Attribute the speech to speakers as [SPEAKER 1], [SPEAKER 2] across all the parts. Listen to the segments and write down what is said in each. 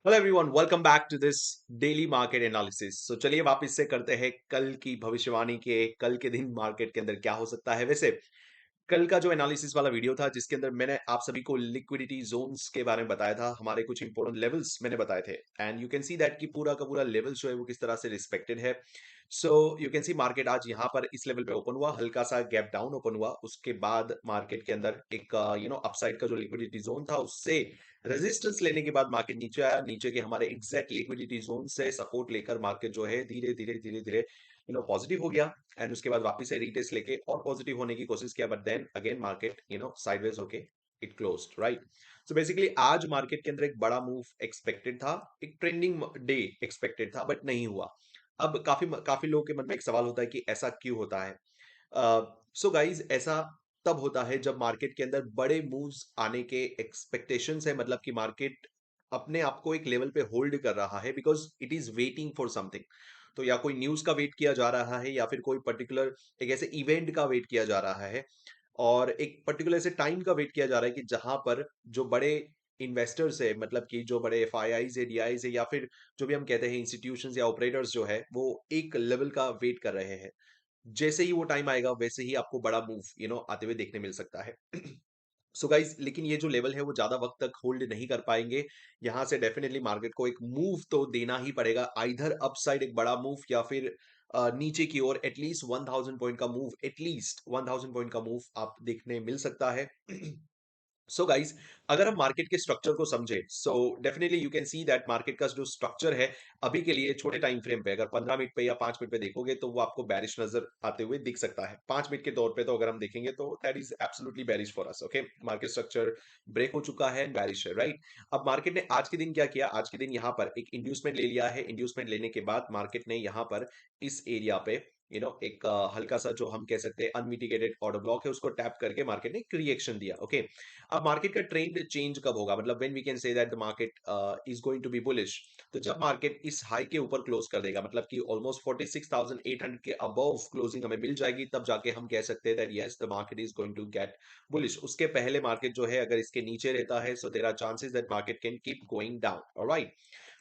[SPEAKER 1] Hello everyone, welcome back to this daily market analysis. चलिए वापस से करते हैं कल की भविष्यवाणी के कल के दिन मार्केट के अंदर क्या हो सकता है। वैसे कल का जो एनालिसिस वाला वीडियो था जिसके अंदर मैंने आप सभी को लिक्विडिटी जोन्स के बारे में बताया था, हमारे कुछ इंपॉर्टेंट लेवल्स मैंने बताए थे and you can see that कि पूरा का पूरा लेवल जो है वो किस तरह से रिस्पेक्टेड है। So you can C market आज यहाँ पर इस लेवल पे ओपन हुआ, हल्का सा गैप डाउन ओपन हुआ, उसके बाद मार्केट के अंदर एक अपसाइड का जो लिक्विडिटी जोन था उससे रेजिस्टेंस लेने के बाद मार्केट नीचे आया। नीचे के हमारे एग्जैक्ट लिक्विडिटी जोन से सपोर्ट लेकर मार्केट जो है धीरे धीरे धीरे धीरे पॉजिटिव हो गया एंड उसके बाद वापस से रीटेस्ट लेके और पॉजिटिव होने की कोशिश किया, but then again market sideways होके it closed, right. So basically आज मार्केट के अंदर एक बड़ा मूव एक्सपेक्टेड था, एक ट्रेंडिंग डे एक्सपेक्टेड था, बट नहीं हुआ। अब काफी काफी लोगों के मन में एक सवाल होता है कि ऐसा क्यों होता है। सो गाइज, ऐसा तब होता है जब मार्केट के अंदर बड़े मूव्स आने के एक्सपेक्टेशंस है, मतलब कि मार्केट अपने आप को एक लेवल पे होल्ड कर रहा है because it is waiting for something. तो या कोई न्यूज का वेट किया जा रहा है या फिर कोई पर्टिकुलर एक ऐसे इवेंट का वेट किया जा रहा है और एक पर्टिकुलर ऐसे टाइम का वेट किया जा रहा है कि जहां पर जो बड़े इन्वेस्टर्स है, मतलब कि जो बड़े एफ आई आईज है, डी आईज है, या फिर जो भी हम कहते हैं इंस्टीट्यूशंस या ऑपरेटर्स जो है वो एक लेवल का वेट कर रहे हैं। जैसे ही वो टाइम आएगा वैसे ही आपको बड़ा मूव आते हुए देखने मिल सकता है। सो गाइज, लेकिन ये जो लेवल है वो ज्यादा वक्त तक होल्ड नहीं कर पाएंगे। यहां से डेफिनेटली मार्केट को एक मूव तो देना ही पड़ेगा, आइधर अपसाइड एक बड़ा मूव या फिर नीचे की ओर एटलीस्ट 1000 पॉइंट का मूव, एटलीस्ट 1000 पॉइंट का मूव आप देखने मिल सकता है। सो गाइस, अगर हम मार्केट के स्ट्रक्चर को समझे, so definitely you can see that market का जो स्ट्रक्चर है अभी के लिए छोटे टाइम फ्रेम पे अगर 15 मिनट पे या 5 मिनट पे देखोगे तो वो आपको बैरिश नजर आते हुए दिख सकता है। 5 मिनट के तौर पे तो अगर हम देखेंगे तो that is absolutely bearish for us. Okay, market structure break हो चुका है, बैरिश है, राइट। अब मार्केट ने आज के दिन क्या किया, आज के दिन यहाँ पर एक इंड्यूसमेंट ले लिया है। इंड्यूसमेंट लेने के बाद मार्केट ने यहाँ पर इस एरिया पे एक हल्का सा जो हम कह सकते हैं अनमिटिगेटेड ऑर्डर ब्लॉक है उसको टैप करके मार्केट ने एक रिएक्शन दिया। ओके, अब मार्केट का ट्रेंड चेंज कब होगा, मतलब when we can say that the market is going to be bullish, तो जब मार्केट इस हाई के ऊपर क्लोज कर देगा, मतलब कि ऑलमोस्ट 46,800 के अबव क्लोजिंग हमें मिल जाएगी, तब जाके हम कह सकते हैं that yes the market is going to get bullish. उसके पहले मार्केट जो है अगर इसके नीचे रहता है so there are chances that market can keep going down, alright.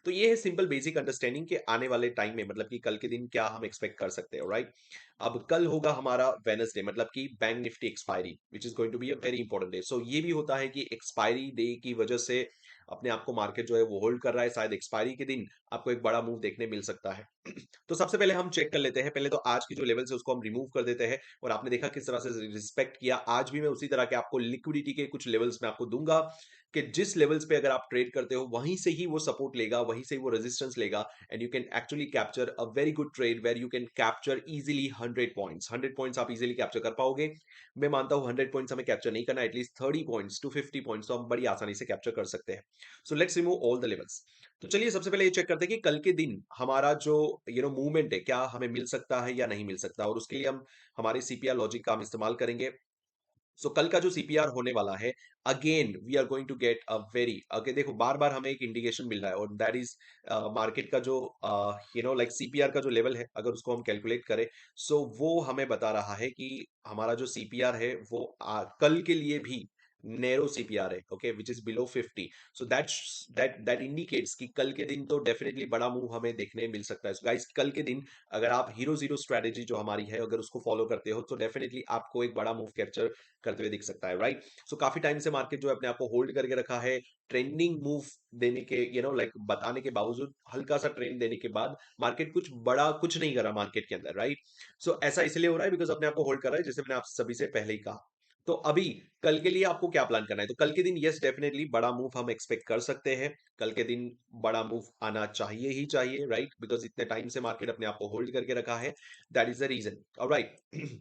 [SPEAKER 1] तो ये है सिंपल बेसिक अंडरस्टैंडिंग के आने वाले टाइम में, मतलब कि कल के दिन क्या हम एक्सपेक्ट कर सकते हैं, राइट। अब कल होगा हमारा वेडनेसडे, मतलब कि bank Nifty expiry which is going to be a very important day. So ये भी होता है कि एक्सपायरी डे की वजह से अपने आप को मार्केट जो है वो होल्ड कर रहा है, शायद एक्सपायरी के दिन आपको एक बड़ा मूव देखने मिल सकता है। तो सबसे पहले हम चेक कर लेते हैं, पहले तो आज की जो लेवल्स है उसको हम रिमूव कर देते हैं और आपने देखा किस तरह से रिस्पेक्ट किया। आज भी मैं उसी तरह के आपको लिक्विडिटी के कुछ लेवल्स में आपको दूंगा कि जिस लेवल्स पे अगर आप ट्रेड करते हो वहीं से ही वो सपोर्ट लेगा, वहीं से ही वो रेजिस्टेंस लेगा and you can actually capture a very good trade where you can capture easily 100 points. 100 points आप इजीली कैप्चर कर पाओगे। मैं मानता हूं 100 पॉइंट्स हमें कैप्चर नहीं करना, एटलीस्ट 30 पॉइंट्स टू 50 पॉइंट्स तो हम बड़ी आसानी से कैप्चर कर सकते हैं। So let's remove all the levels. तो चलिए सबसे पहले ये चेक करते हैं कि कल के दिन हमारा जो मूवमेंट है क्या हमें मिल सकता है या नहीं मिल सकता, और उसके लिए हम हमारे सीपीआर लॉजिक का हम इस्तेमाल करेंगे। सो कल का जो सीपीआर होने वाला है, again we are going to get a very, अगे देखो बार बार हमें एक इंडिकेशन मिल रहा है और दैट इज मार्केट का जो लाइक सीपीआर का जो लेवल है अगर उसको हम कैलकुलेट करें, सो वो हमें बता रहा है कि हमारा जो सीपीआर है वो कल के लिए भी नैरो सीपीआर है, okay, which is below 50। So that indicates कि कल के दिन तो डेफिनेटली बड़ा मूव हमें देखने मिल सकता है। गाइस, कल के दिन अगर आप हीरो जीरो स्ट्रेटेजी जो हमारी है अगर उसको फॉलो करते हो तो डेफिनेटली आपको एक बड़ा मूव कैप्चर करते हुए दिख सकता है, राइट। सो काफी टाइम से मार्केट जो है अपने आप को होल्ड करके रखा है, ट्रेंडिंग मूव देने के लाइक बताने के बावजूद, हल्का सा ट्रेंड देने के बाद मार्केट कुछ बड़ा कुछ नहीं करा मार्केट के अंदर, राइट। सो ऐसा इसलिए हो रहा है बिकॉज अपने आप को होल्ड कर रहा है, जैसे मैंने आप सभी से पहले ही कहा। तो अभी कल के लिए आपको क्या प्लान करना है, तो कल के दिन यस डेफिनेटली बड़ा मूव हम एक्सपेक्ट कर सकते हैं। कल के दिन बड़ा मूव आना चाहिए ही चाहिए, राइट, बिकॉज इतने टाइम से मार्केट अपने आप को होल्ड करके रखा है। That is the reason, alright.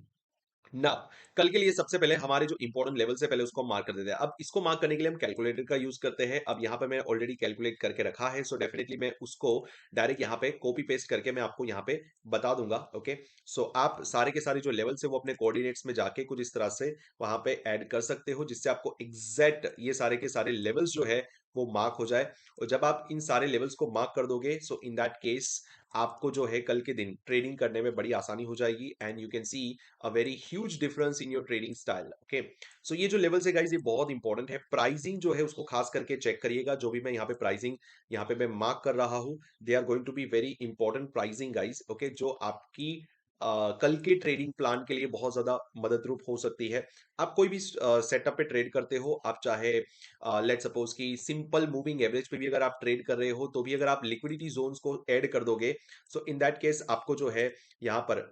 [SPEAKER 1] ना, कल के लिए सबसे पहले हमारे जो इंपॉर्टेंट लेवल से पहले उसको मार्क कर देते हैं। अब इसको मार्क करने के लिए हम कैलकुलेटर का यूज करते हैं। अब यहाँ पे मैं ऑलरेडी कैलकुलेट करके रखा है, सो डेफिनेटली मैं उसको डायरेक्ट यहाँ पे कॉपी पेस्ट करके मैं आपको यहाँ पे बता दूंगा। ओके, सो आप सारे के सारे जो लेवल्स है वो अपने कोऑर्डिनेट्स में जाके कुछ इस तरह से वहां पे ऐड कर सकते हो जिससे आपको एग्जैक्ट ये सारे के सारे लेवल्स जो है वो मार्क हो जाए। और जब आप इन सारे लेवल्स को मार्क कर दोगे सो इन दैट केस आपको जो है कल के दिन ट्रेडिंग करने में बड़ी आसानी हो जाएगी and you can see a very huge difference in your trading style. Okay, so ये जो लेवल्स है गाइस, ये बहुत इंपॉर्टेंट है। प्राइसिंग जो है उसको खास करके चेक करिएगा। जो भी मैं यहाँ पे प्राइसिंग यहाँ पे मैं मार्क कर रहा हूँ, they are going to be very important pricing guys. Okay, जो आपकी कल के ट्रेडिंग प्लान के लिए बहुत ज्यादा मदद रूप हो सकती है। आप कोई भी सेटअप पे ट्रेड करते हो, आप चाहे लेट सपोज कि सिंपल मूविंग एवरेज पे भी अगर आप ट्रेड कर रहे हो, तो भी अगर आप लिक्विडिटी जोन्स को ऐड कर दोगे, सो इन दैट केस आपको जो है यहाँ पर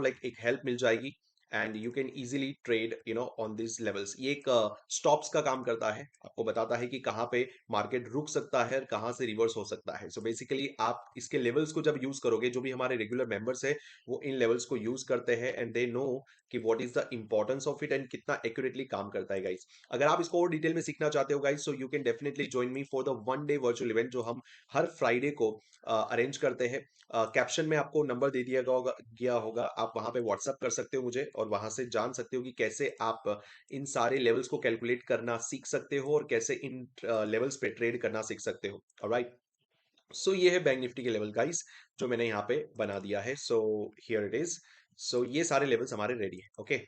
[SPEAKER 1] लाइक एक हेल्प मिल जाएगी and you can easily trade on this levels. ये एक स्टॉप्स का काम करता है, आपको बताता है कि कहाँ पे मार्केट रुक सकता है और कहाँ से रिवर्स हो सकता है। सो बेसिकली आप इसके लेवल्स को जब यूज करोगे, जो भी हमारे रेगुलर मेंबर्स है वो इन लेवल्स को यूज करते हैं एंड दे नो कि what is the importance of it and कितना एक्यूरेटली काम करता है गाइस। अगर आप इसको और डिटेल में सीखना चाहते हो guys, so you can definitely join me for the one day virtual event जो हम हर फ्राइडे को अरेंज करते हैं। कैप्शन में आपको नंबर दे दिया गया होगा, आप वहां पे व्हाट्सअप कर सकते हो मुझे और वहां से जान सकते हो कि कैसे आप इन सारे लेवल्स को कैलकुलेट करना सीख सकते हो और कैसे इन लेवल्स पे ट्रेड करना सीख सकते हो। ऑलराइट, सो ये है बैंक निफ्टी के लेवल गाइस, जो मैंने यहाँ पे बना दिया है। So here it is. So ये सारे लेवल्स हमारे रेडी है। ओके,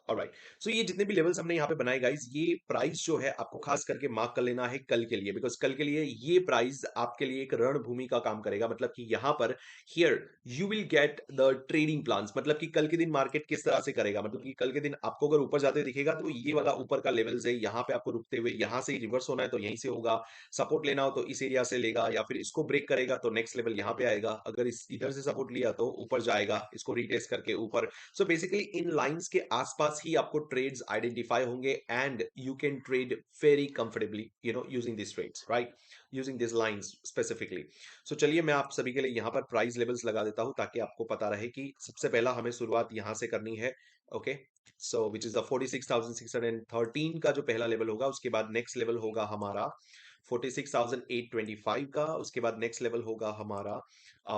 [SPEAKER 1] ऑलराइट, सो ये जितने भी लेवल्स हमने यहाँ पे बनाए गाइस, ये प्राइस जो है आपको खास करके मार्क कर लेना है कल के लिए, बिकॉज कल के लिए ये प्राइस आपके लिए एक रणभूमि का काम करेगा। मतलब कि यहाँ पर here you will get the trading plans, मतलब कि कल के दिन मार्केट किस तरह से करेगा। मतलब कि कल के दिन आपको अगर ऊपर जाते दिखेगा तो ये वाला ऊपर का लेवल्स है, यहाँ पे आपको रुकते हुए यहाँ से रिवर्स होना है तो यहीं से होगा, सपोर्ट लेना हो तो इस एरिया से लेगा, या फिर इसको ब्रेक करेगा तो नेक्स्ट लेवल यहाँ पे आएगा, अगर इस इधर से सपोर्ट लिया तो ऊपर जाएगा, इसको रिटेस्ट करके ऊपर। सो बेसिकली इन लाइंस के आसपास ही आपको ट्रेड्स आइडेंटिफाई होंगे and you can trade very comfortably using this trades, right, using this lines specifically. So चलिए मैं आप सभी के लिए यहाँ पर प्राइस लेवल्स लगा देता हूँ ताकि आपको पता रहे कि सबसे पहला हमें शुरुआत यहाँ से करनी है। Okay, so which is the 46,613 का जो पहला लेवल होगा, उसके बाद नेक्स्ट लेवल होगा हमारा 46,825 का, उसके बाद नेक्स्ट लेवल होगा हमारा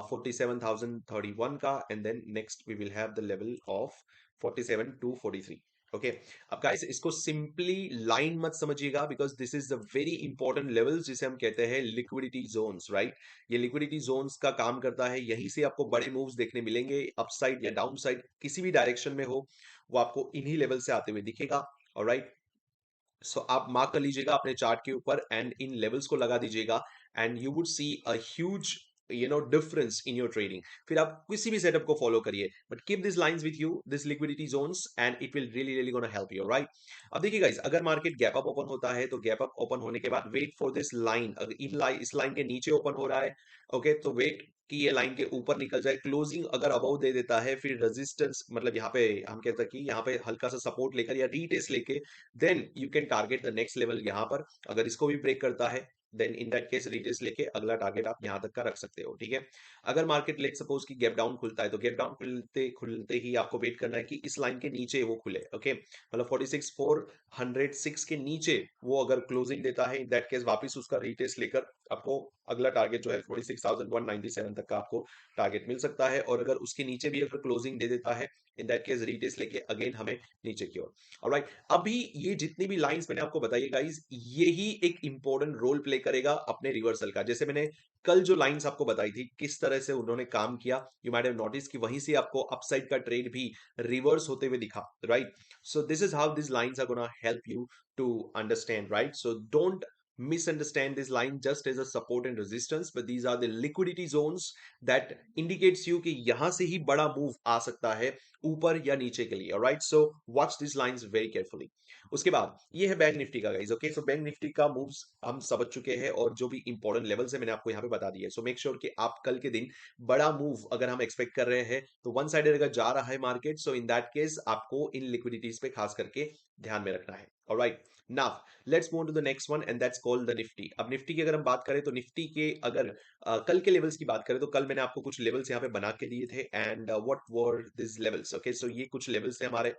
[SPEAKER 1] 47,031 का, and then next we will have the level of 47,243। Okay, अब गाइस इसको सिंपली लाइन मत समझिएगा, because this is the very important levels जिसे हम कहते हैं लिक्विडिटी जोन्स, राइट। ये लिक्विडिटी जोन्स का काम करता है, यहीं से आपको बड़े मूव्स देखने मिलेंगे, अपसाइड या डाउन साइड किसी भी डायरेक्शन में हो, वो आपको इन्हीं लेवल से आते हुए दिखेगा। ऑलराइट, सो आप मार्क कर लीजिएगा अपने चार्ट के ऊपर एंड इन लेवल्स को लगा दीजिएगा and you would see a huge difference in your trading. फिर आप किसी भी सेटअप को फॉलो करिए, but keep this lines with you, this liquidity zones, and it will really really gonna help you, right. अब देखिए गाइस, अगर market gap up open होता है तो गैप अप ओपन होने के बाद वेट फॉर दिस लाइन। अगर इस लाइन के नीचे ओपन हो रहा है, ओके, तो वेट कि ये लाइन के ऊपर निकल जाए, क्लोजिंग अगर अबव दे देता है, फिर रेजिस्टेंस मतलब यहाँ पे हम कहते हैं कि यहाँ पे हल्का सा सपोर्ट लेकर या रीटेस्ट लेके then you can target the next level यहाँ पर। अगर इसको भी ब्रेक करता है then in that case retest लेके अगला टारगेट आप यहाँ तक का रख सकते हो, ठीक है। अगर मार्केट लेट सपोज कि गैप डाउन खुलता है, तो गैप डाउन खुलते खुलते ही आपको वेट करना है कि इस लाइन के नीचे वो खुले। ओके, मतलब 46,406 के नीचे वो अगर क्लोजिंग देता है, इन दैट केस वापस उसका रीटेस्ट लेकर आपको अगला टारगेट जो है 46,197 तक का आपको टारगेट मिल सकता है। और अगर उसके नीचे भी अगर क्लोजिंग दे देता है, इन दैट केस रीटेस्ट लेके अगेन हमें नीचे की ओर। ऑलराइट, अभी ये जितनी भी लाइंस मैंने आपको बताई गाइस, यही एक इंपॉर्टेंट रोल प्ले करेगा अपने रिवर्सल का। जैसे मैंने कल जो लाइंस आपको बताई थी किस तरह से उन्होंने काम किया, यू माइट हैव नोटिस कि वहीं से आपको अपसाइड का ट्रेड भी रिवर्स होते हुए दिखा, right. So this is how this lines are gonna help you to understand, right? So don't misunderstand this line just as a support and resistance, but these are the liquidity zones that indicates you कि यहां से ही बड़ा move आ सकता है ऊपर या नीचे के लिए। Alright, so watch this lines very carefully. उसके बाद ये है बैंक निफ्टी का guys. Okay, so bank Nifty का मूव्स हम समझ चुके हैं और जो भी इंपॉर्टेंट लेवल्स है मैंने आपको यहाँ पे बता दिया है। सो मेक श्योर कि आप कल के दिन बड़ा मूव अगर हम एक्सपेक्ट कर रहे हैं तो वन साइडेड अगर जा रहा है market, so in that case आपको इन लिक्विडिटीज पे खास करके ध्यान में रखना है। Alright, now let's move to the next one and that's called the Nifty. अब निफ्टी की अगर हम बात करें तो निफ्टी के अगर कल के लेवल्स की बात करें तो कल मैंने आपको कुछ लेवल्स यहाँ पे बना के दिए थे and what were this levels. Okay, so ये कुछ लेवल्स थे हमारे,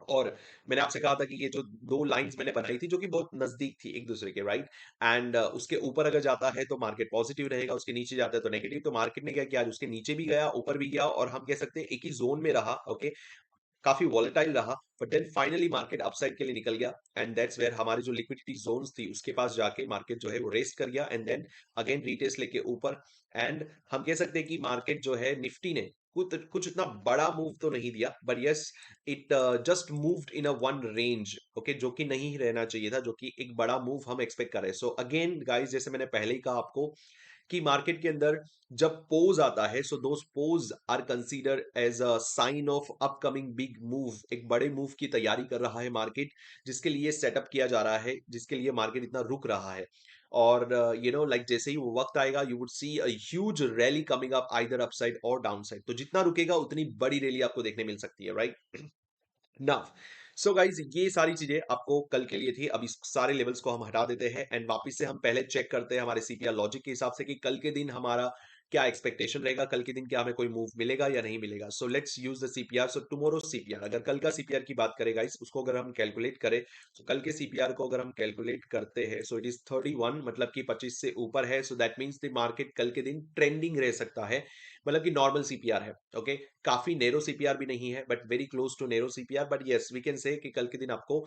[SPEAKER 1] और मैंने आपसे कहा था कि ये जो दो लाइंस मैंने बनाई थी जो कि बहुत नजदीक थी एक दूसरे के, राइट। एंड उसके ऊपर अगर जाता है तो मार्केट पॉजिटिव रहेगा, उसके नीचे जाता है तो नेगेटिव। तो मार्केट ने क्या किया, आज उसके नीचे भी गया ऊपर भी गया और हम कह सकते हैं एक ही जोन में रहा। ओके, काफी वॉलेटाइल रहा, but then finally market upside के लिए निकल गया, एंड दैट्स वेयर हमारी जो लिक्विडिटी जोन्स थी उसके पास जाके मार्केट जो है वो रेस्ट कर गया, एंड देन अगेन रीटेस्ट लेके ऊपर। एंड हम कह सकते हैं कि मार्केट जो है निफ्टी ने कुछ कुछ इतना बड़ा मूव तो नहीं दिया, but yes it just moved in a one range, okay, जो कि नहीं रहना चाहिए था, जो कि एक बड़ा मूव हम एक्सपेक्ट कर रहे हैं। सो अगेन गाइस, जैसे मैंने पहले ही कहा आपको कि मार्केट के अंदर जब पोज आता है, so those pause are consider as a sign of upcoming big move, एक बड़े मूव की तैयारी कर रहा है मार्केट, जिसके लिए सेटअप किया जा रहा है, जिसके लिए मार्केट इतना रुक रहा है। और लाइक जैसे ही वो वक्त आएगा, you would see a huge rally coming up either upside और डाउनसाइड। तो जितना रुकेगा उतनी बड़ी रैली आपको देखने मिल सकती है, राइट? नाउ, सो गाइज, ये सारी चीजें आपको कल के लिए थी। अब इस सारे लेवल्स को हम हटा देते हैं एंड वापस से हम पहले चेक करते हैं हमारे सीपीआर लॉजिक के हिसाब से कि कल के दिन हमारा क्या एक्सपेक्टेशन रहेगा, कल के दिन क्या हमें कोई मूव मिलेगा या नहीं मिलेगा। So let's use the CPR. So tomorrow CPR, अगर कल का सीपीआर की बात करें गाइस, उसको अगर हम कैलकुलेट करें, तो कल के सीपीआर को अगर हम कैलकुलेट करते हैं, सो इट इज 31, मतलब कि 25 से ऊपर है। So that means the market कल के दिन ट्रेंडिंग रह सकता है, मतलब कि नॉर्मल सीपीआर है, ओके। काफी नेरो सीपीआर भी नहीं है, but very close to narrow CPR. But yes, we can say कि कल के दिन आपको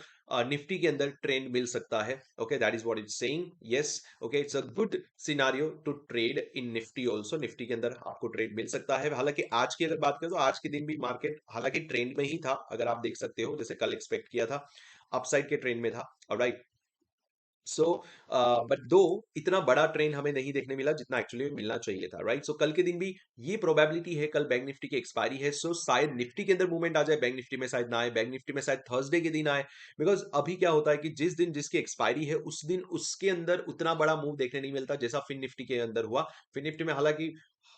[SPEAKER 1] निफ्टी के अंदर ट्रेंड मिल सकता है, okay, that is what it's saying. Yes, okay, it's a good scenario two trade in Nifty also. Nifty के अंदर आपको ट्रेड मिल सकता है। हालांकि आज की अगर बात करें, तो आज के दिन भी मार्केट हालांकि ट्रेंड में ही था, अगर आप देख सकते हो, जैसे कल एक्सपेक्ट किया था, अपसाइड के ट्रेंड में था, राइट? सो बट दो इतना बड़ा ट्रेंड हमें नहीं देखने मिला जितना एक्चुअली में मिलना चाहिए था, राइट? सो कल के दिन भी ये प्रोबेबिलिटी है, कल बैंक निफ्टी की एक्सपायरी है, सो शायद निफ्टी के अंदर मूवमेंट आ जाए, बैंक निफ्टी में शायद ना आए, बैंक निफ्टी में शायद थर्सडे के दिन आए। बिकॉज अभी क्या होता है कि जिस दिन जिसकी एक्सपायरी है, उस दिन उसके अंदर उतना बड़ा मूव देखने नहीं मिलता जैसा फिन निफ्टी के अंदर हुआ। फिन निफ्टी में हालांकि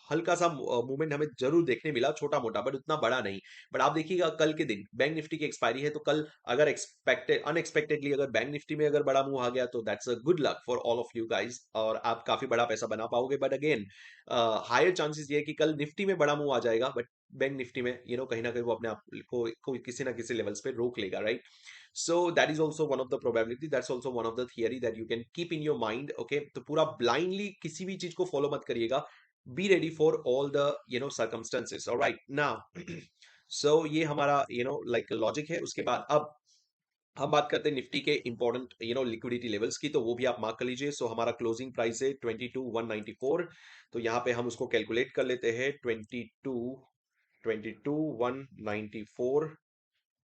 [SPEAKER 1] हल्का सा मूवमेंट हमें जरूर देखने मिला, छोटा मोटा, बट उतना बड़ा नहीं। बट आप देखिएगा कल के दिन बैंक निफ्टी की एक्सपायरी है, तो कल अगर एक्सपेक्टेड अनएक्सपेक्टेडली अगर बैंक निफ्टी में अगर बड़ा मूव आ गया, तो that's a good luck for all of you guys, और आप काफी बड़ा पैसा बना पाओगे। बट अगेन हायर चांसेस ये है कि कल निफ्टी में बड़ा मूव आ जाएगा, बट बैंक निफ्टी में कहीं ना कहीं वो अपने आप को किसी ना किसी लेवल्स पे रोक लेगा, right? So that is also one of the probability, that's also one of the theory that you can keep in your mind, okay. तो पूरा ब्लाइंडली किसी भी चीज को फॉलो मत करिएगा, be ready for all the circumstances, alright now. So ये हमारा लाइक लॉजिक है। उसके बाद अब हम बात करते हैं निफ्टी के इंपॉर्टेंट लिक्विडिटी लेवल्स की, तो वो भी आप मार्क कर लीजिए। सो हमारा क्लोजिंग प्राइस है 22,194। तो यहाँ पे हम उसको कैलकुलेट कर लेते हैं, 194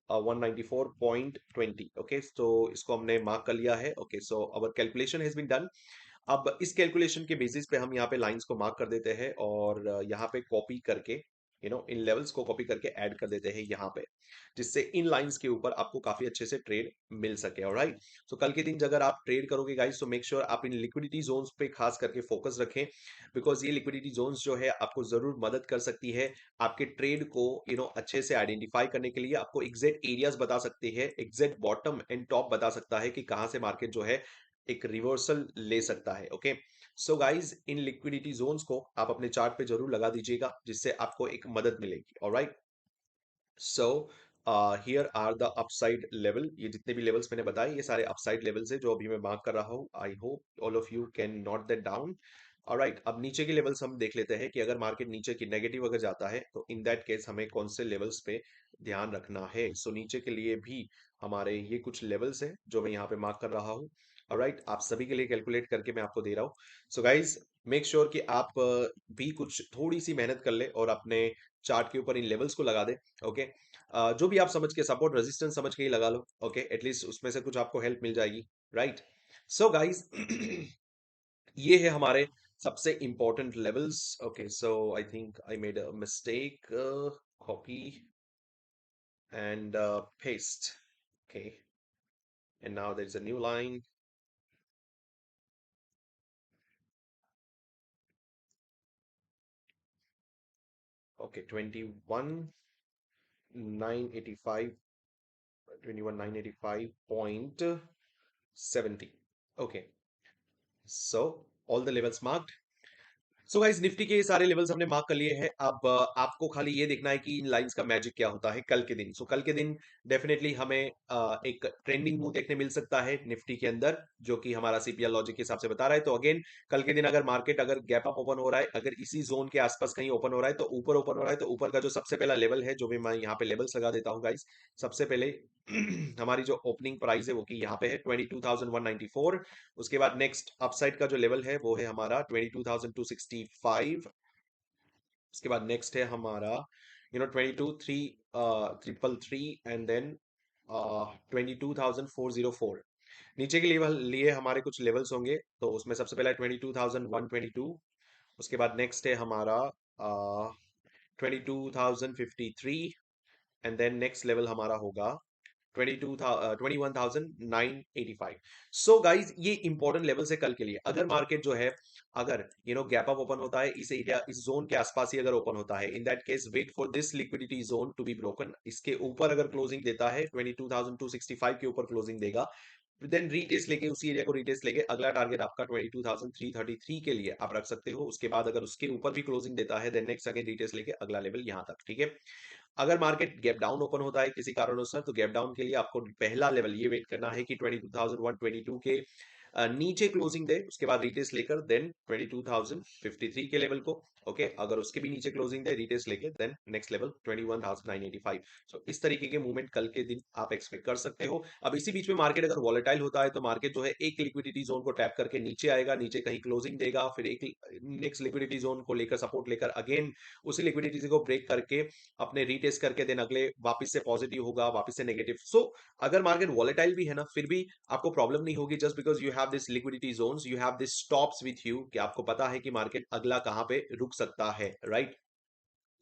[SPEAKER 1] 194.20, ओके। तो इसको हमने मार्क कर लिया है, okay. So our calculation has been done. अब इस कैलकुलेशन के बेसिस पे हम यहाँ पे लाइंस को मार्क कर देते हैं, और यहाँ पे कॉपी करके इन लेवल्स को कॉपी करके ऐड कर देते हैं यहाँ पे, जिससे इन लाइंस के ऊपर आपको काफी अच्छे से ट्रेड मिल सके, ऑलराइट? सो कल के दिन अगर आप ट्रेड करोगे गाइस, तो मेक श्योर आप इन लिक्विडिटी जोन्स पे खास करके फोकस रखें, बिकॉज ये लिक्विडिटी जोन्स जो है आपको जरूर मदद कर सकती है आपके ट्रेड को अच्छे से आइडेंटिफाई करने के लिए। आपको एग्जैक्ट एरियाज बता सकते हैं, एग्जैक्ट बॉटम एंड टॉप बता सकता है कि कहां से मार्केट जो है एक रिवर्सल ले सकता है, ओके। सो गाइज, इन लिक्विडिटी जोन्स को आप अपने चार्ट पे जरूर लगा दीजिएगा, जिससे आपको एक मदद मिलेगी, alright? So here are the upside level. ये जितने भी लेवल्स मैंने बताए, ये सारे अपसाइड लेवल्स है जो अभी मैं मार्क कर रहा हूँ। I hope all of you can note that down. Alright, अब नीचे के लेवल्स हम देख लेते हैं कि अगर मार्केट नीचे की नेगेटिव अगर जाता है, तो इन दैट केस हमें कौन से लेवल्स पे ध्यान रखना है। सो नीचे के लिए भी हमारे ये कुछ लेवल्स हैं जो मैं यहाँ पे मार्क कर रहा हूँ, ऑलराइट? आप सभी के लिए कैलकुलेट करके मैं आपको दे रहा हूँ। सो गाइज, मेक श्योर कि आप भी कुछ थोड़ी सी मेहनत कर ले और अपने चार्ट के ऊपर इन लेवल्स को लगा दे, ओके। जो भी आप समझ के सपोर्ट रेजिस्टेंस समझ के ही लगा लो, ओके, एटलीस्ट उसमें से कुछ आपको हेल्प मिल जाएगी, राइट? सो गाइस, ये है हमारे सबसे important levels, okay. So I think I made a mistake, copy and paste, okay, and now there is a new line, okay. 21,985, 21,985.70, okay. So all the levels marked. So guys Nifty के ये सारे levels हमने mark कर लिए हैं। अब आपको खाली ये देखना है कि इन लाइंस का मैजिक क्या होता है कल के दिन। सो कल के दिन डेफिनेटली हमें एक ट्रेंडिंग मूव देखने मिल सकता है निफ्टी के अंदर, जो कि हमारा सीपीएल लॉजिक के हिसाब से बता रहा है। तो अगेन कल के दिन अगर मार्केट अगर गैप अप ओपन हो रहा है, अगर इसी जोन के आसपास कहीं ओपन हो रहा है, तो ऊपर ओपन हो रहा है, तो ऊपर का जो सबसे पहला लेवल है, जो भी मैं यहाँ पे लेवल्स लगा देता हूँ गाइस। सबसे पहले हमारी जो ओपनिंग प्राइस है वो की यहाँ पे है 22,194। उसके बाद नेक्स्ट अपसाइड का जो लेवल है वो है हमारा 22,265। उसके बाद नेक्स्ट है हमारा 22,333 एंड देन 22,404। नीचे के लेवल लिए हमारे कुछ लेवल्स होंगे, तो उसमें सबसे पहला 22,122। उसके बाद नेक्स्ट है हमारा 22,053 एंड देन नेक्स्ट लेवल हमारा होगा 21,985। सो गाइज ये इंपॉर्टेंट लेवल्स है कल के लिए। अगर मार्केट जो है, अगर गैप अप ओपन होता है इस एरिया, इस जोन के आसपास ही अगर ओपन होता है, in that case wait for this liquidity zone to be broken. इसके ऊपर अगर क्लोजिंग देता है 22,265 के ऊपर क्लोजिंग देगा, देन रीटेस्ट लेके उसी एरिया को रीटेस्ट लेके अगला टारगेट आपका 22,333 के लिए आप रख सकते हो। उसके बाद अगर उसके ऊपर भी क्लोजिंग देता है, देन नेक्स्ट अगेन रीटेस्ट लेके अगला लेवल यहां तक, ठीक है। अगर मार्केट गैप डाउन ओपन होता है किसी कारणवश, तो गैप डाउन के लिए आपको पहला लेवल ये वेट करना है कि 22,122 के नीचे क्लोजिंग दे, उसके बाद रिटेस्ट लेकर देन 22,053 के लेवल को। ओके, अगर उसके भी नीचे क्लोजिंग दे रिटेस्ट लेके, देन नेक्स्ट लेवल 21,985। सो इस तरीके के मूवमेंट कल के दिन आप एक्सपेक्ट कर सकते हो। अब इसी बीच में मार्केट अगर वॉलेटाइल होता है, तो मार्केट जो है एक लिक्विडिटी जोन को टैप करके नीचे आएगा, नीचे कहीं क्लोजिंग देगा, फिर एक नेक्स्ट लिक्विडिटी जोन को लेकर सपोर्ट लेकर अगेन उसी लिक्विडिटी को ब्रेक करके अपने रीटेस्ट करके देन अगले वापस से पॉजिटिव होगा, वापस से नेगेटिव। सो अगर मार्केट वॉलेटाइल भी है ना, फिर भी आपको प्रॉब्लम नहीं होगी, just because you have this liquidity zones, you have this stops with you, कि आपको पता है कि मार्केट अगला कहां पे रुक सकता है, राइट।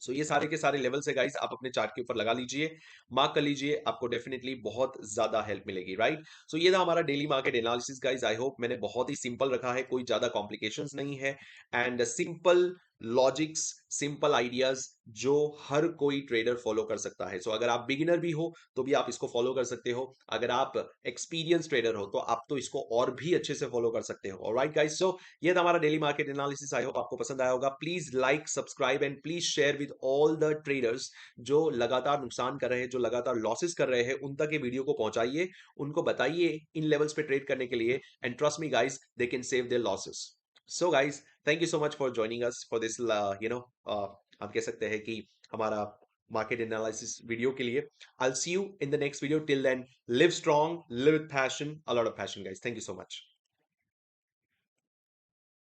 [SPEAKER 1] सो ये सारे के सारे लेवल्स है गाइस, आप अपने चार्ट के ऊपर लगा लीजिए, मार्क कर लीजिए, आपको डेफिनेटली बहुत ज्यादा हेल्प मिलेगी, राइट। सो ये था हमारा daily market analysis guys. I hope मैंने बहुत ही सिंपल रखा है, कोई ज्यादा कॉम्प्लिकेशंस नहीं है, and simple logics, simple ideas जो हर कोई ट्रेडर फॉलो कर सकता है। सो अगर आप बिगिनर भी हो तो भी आप इसको फॉलो कर सकते हो, अगर आप एक्सपीरियंस ट्रेडर हो तो आप तो इसको और भी अच्छे से फॉलो कर सकते हो। ऑलराइट गाइस, सो ये था हमारा daily market analysis. I hope आपको पसंद आया होगा। Please like, subscribe and please share with all the traders जो लगातार नुकसान कर रहे हैं, जो लगातार लॉसेस कर रहे हैं, उन तक ये वीडियो को पहुंचाइए, उनको बताइए इन लेवल्स पे ट्रेड करने के लिए, and trust me guys, they can save their losses. So guys, thank you so much for joining us for this हम कह सकते हैं कि हमारा मार्केट एनालिसिस वीडियो के लिए। I will see you in the next video. Till then, live strong, live with passion, a lot of passion guys. Thank you so much.